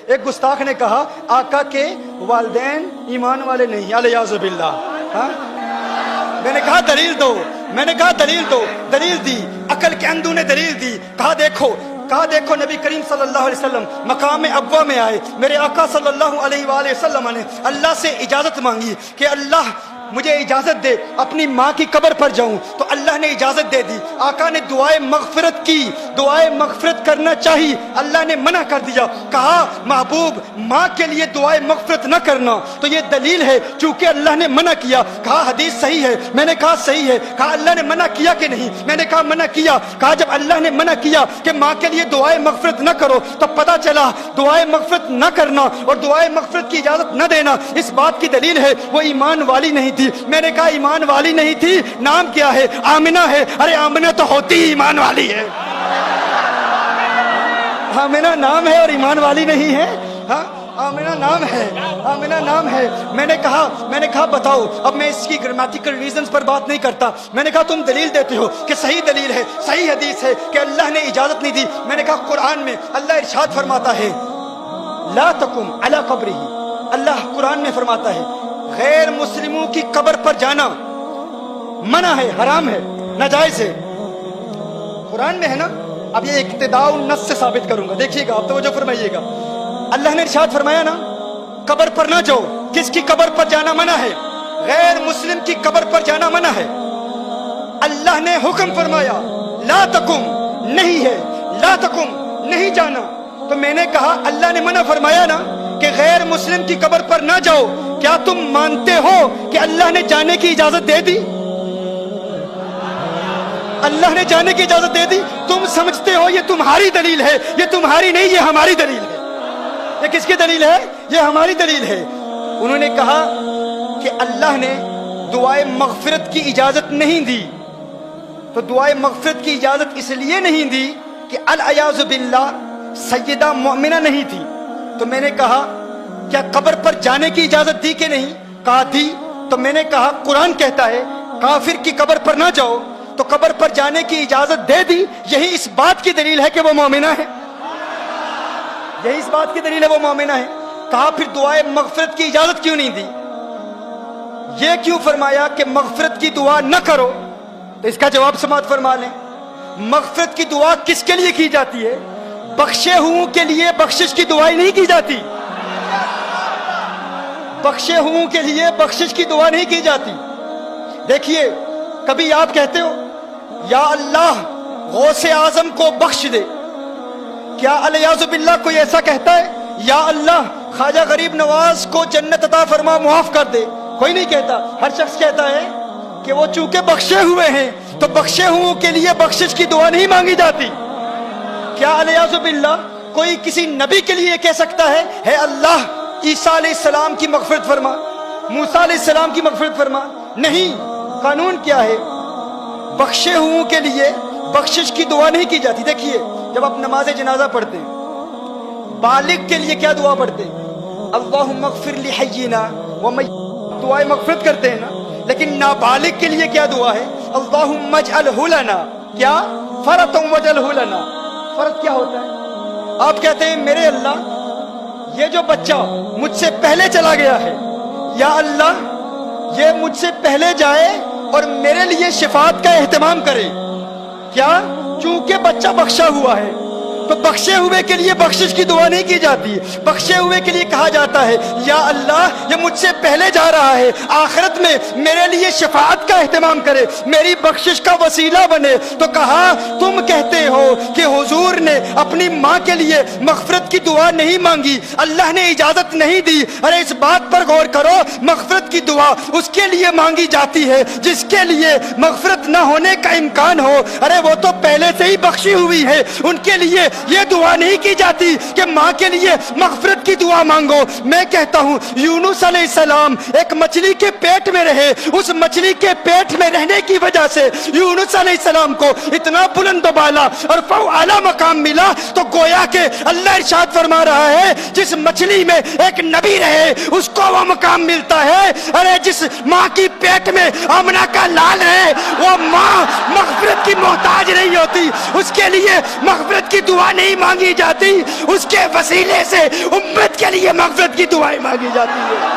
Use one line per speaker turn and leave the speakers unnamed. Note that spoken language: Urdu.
ایک گستاخ نے کہا آقا کے والدین ایمان والے نہیں، الیاذ باللہ. ہاں میں نے کہا دلیل دو، میں نے کہا دلیل دو. دلیل دی، عقل کے اندھو نے دلیل دی. کہا دیکھو نبی کریم صلی اللہ علیہ وسلم مقام ابوا میں آئے، میرے آقا صلی اللہ علیہ وآلہ وسلم نے اللہ سے اجازت مانگی کہ اللہ مجھے اجازت دے اپنی ماں کی قبر پر جاؤں، تو اللہ نے اجازت دے دی. آقا نے دعائے مغفرت کی، دعائے مغفرت کرنا چاہیے، اللہ نے منع کر دیا. کہا محبوب ماں کے لیے دعائے مغفرت نہ کرنا، تو یہ دلیل ہے چونکہ اللہ نے منع کیا. کہا حدیث صحیح ہے، میں نے کہا صحیح ہے. کہا اللہ نے منع کیا کہ نہیں، میں نے کہا منع کیا. کہا جب اللہ نے منع کیا کہ ماں کے لیے دعائے مغفرت نہ کرو، تو پتہ چلا دعائے مغفرت نہ کرنا اور دعائے مغفرت کی اجازت نہ دینا اس بات کی دلیل ہے وہ ایمان والی نہیں تھی. میں نے کہا ایمان والی نہیں تھی، نام کیا ہے؟ آمنہ ہے. ارے آمنہ تو ہوتی ہی ایمان والی ہے. آمنہ نام ہے اور ایمان والی نہیں ہے. ہاں آمنہ نام ہے، آمنہ نام ہے. میں نے کہا بتاؤ. اب میں اس کی گرامیٹیکل ریزنز پر بات نہیں کرتا. میں نے کہا تم دلیل دیتے ہو کہ صحیح دلیل ہے، صحیح حدیث ہے کہ اللہ نے اجازت نہیں دی. میں نے کہا قرآن میں اللہ ارشاد فرماتا ہے لا تقم علی قبرہ. اللہ قرآن میں فرماتا ہے غیر مسلموں کی قبر پر جانا منع ہے، حرام ہے، ناجائز ہے. قرآن میں ہے نا. اب یہ اقتداء النص سے ثابت کروں گا، دیکھیے گا، آپ توجہ فرمائیے گا. اللہ نے ارشاد فرمایا نا قبر پر نہ جاؤ. کس کی قبر پر جانا منع ہے؟ غیر مسلم کی قبر پر جانا منع ہے. اللہ نے حکم فرمایا لا تقم، نہیں ہے، لا تقم، نہیں جانا. تو میں نے کہا اللہ نے منع فرمایا نا کہ غیر مسلم کی قبر پر نہ جاؤ، کیا تم مانتے ہو کہ اللہ نے جانے کی اجازت دے دی؟ اللہ نے جانے کی اجازت دے دی. تم سمجھتے ہو یہ تمہاری دلیل ہے، یہ تمہاری نہیں، یہ ہماری دلیل ہے. یہ کس کی دلیل ہے؟ یہ ہماری دلیل ہے. انہوں نے کہا کہ اللہ نے دعائے مغفرت کی اجازت نہیں دی. تو دعائے مغفرت کی اجازت اس لیے نہیں دی کہ الیاذ باللہ سیدہ مومنہ نہیں تھی. تو میں نے کہا کیا قبر پر جانے کی اجازت دی کہ نہیں؟ کہا دی. تو میں نے کہا قرآن کہتا ہے کافر کی قبر پر نہ جاؤ، تو قبر پر جانے کی اجازت دے دی. یہی اس بات کی دلیل ہے کہ وہ مومنہ ہے. یہی اس بات کی دلیل ہے وہ مومنہ ہے. کہا پھر دعائے مغفرت کی اجازت کیوں نہیں دی؟ یہ کیوں فرمایا کہ مغفرت کی دعا نہ کرو؟ تو اس کا جواب سماعت فرما لیں. مغفرت کی دعا کس کے لیے کی جاتی ہے؟ بخشے ہوں کے لیے بخشش کی دعائیں نہیں کی جاتی. بخشے ہوں کے لیے بخشش کی دعا نہیں کی جاتی. دیکھیے کبھی آپ کہتے ہو یا اللہ غوث اعظم کو بخش دے، کیا الیاذ باللہ کوئی ایسا کہتا ہے؟ یا اللہ خواجہ غریب نواز کو جنت عطا فرما، معاف کر دے. کوئی نہیں کہتا. ہر شخص کہتا ہے کہ وہ چونکہ بخشے ہوئے ہیں تو بخشے ہوں کے لیے بخشش کی دعا نہیں مانگی جاتی. کیا الیاذ باللہ کوئی کسی نبی کے لیے کہہ سکتا ہے اے اللہ عیسیٰ علیہ السلام کی مغفرت فرما، موسیٰ علیہ السلام کی مغفرت فرما؟ نہیں. قانون کیا ہے؟ بخشے ہوں کے لیے بخشش کی دعا نہیں کی جاتی. دیکھیے جب آپ نماز جنازہ پڑھتے ہیں بالغ کے لیے کیا دعا پڑھتے ہیں؟ اللہم اغفر لحینا ومیتنا، دعائے مغفرت کرتے ہیں نا. لیکن نابالغ کے لیے کیا دعا ہے؟ اللہم اجعلہ لنا، کیا؟ فرۃ واجعلہ لنا. فرض کیا ہوتا ہے؟ آپ کہتے ہیں میرے اللہ یہ جو بچہ مجھ سے پہلے چلا گیا ہے، یا اللہ یہ مجھ سے پہلے جائے اور میرے لیے شفاعت کا اہتمام کرے. کیا؟ چونکہ بچہ بخشا ہوا ہے تو بخشے ہوئے کے لیے بخشش کی دعا نہیں کی جاتی. بخشے ہوئے کے لیے کہا جاتا ہے یا اللہ یہ مجھ سے پہلے جا رہا ہے، آخرت میں میرے لیے شفاعت کا اہتمام کرے، میری بخشش کا وسیلہ بنے. تو کہا تم کہتے ہو کہ حضور نے اپنی ماں کے لیے مغفرت کی دعا نہیں مانگی، اللہ نے اجازت نہیں دی. ارے اس بات پر غور کرو، مغفرت کی دعا اس کے لیے مانگی جاتی ہے جس کے لیے مغفرت نہ ہونے کا امکان ہو. ارے وہ تو پہلے سے ہی بخشی ہوئی ہے، ان کے لیے یہ دعا نہیں کی جاتی کہ ماں کے لیے مغفرت کی دعا مانگو. میں کہتا ہوں یونس علیہ السلام ایک مچھلی کے پیٹ میں رہے، اس مچھلی کے پیٹ میں رہنے کی وجہ سے یونس علیہ السلام کو اتنا بلند و بالا اور اعلیٰ مقام ملا. تو گویا کہ اللہ ارشاد فرما رہا ہے جس مچھلی میں ایک نبی رہے اس کو وہ مقام ملتا ہے. ارے جس ماں کی پیٹ میں آمنہ کا لال ہے وہ ماں مغفرت کی محتاج نہیں ہوتی، اس کے لیے مغفرت کی دعا دعا نہیں مانگی جاتی، اس کے وسیلے سے امت کے لیے مغفرت کی دعائیں مانگی جاتی ہیں۔